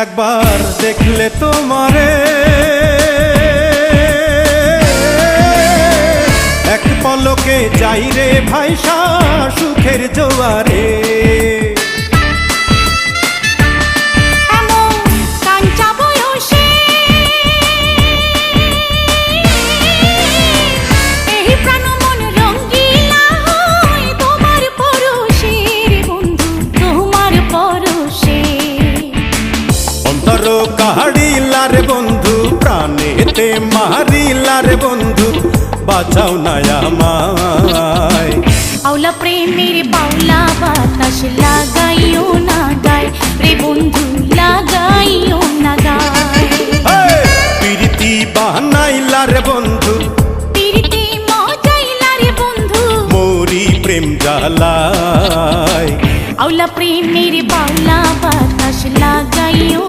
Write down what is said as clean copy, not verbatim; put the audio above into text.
একবার দেখলে তোমারে এক পলকে যাই রে ভাইসা সুখের জোয়ারে। কাহাড়িলার বন্ধু প্রাণেতে মারিলার বন্ধু বাঁচাও না আমায়। আওলা প্রেমের বাউলা বাতাস লাগাইও না গায় রে বন্ধু লাগাইও না গায়। প্রীতি বানাইলার বন্ধু প্রীতি মজাইলার বন্ধু মোরি প্রেম জ্বালায়। আওলা প্রেমের বাউলা বাতাস লাগাইও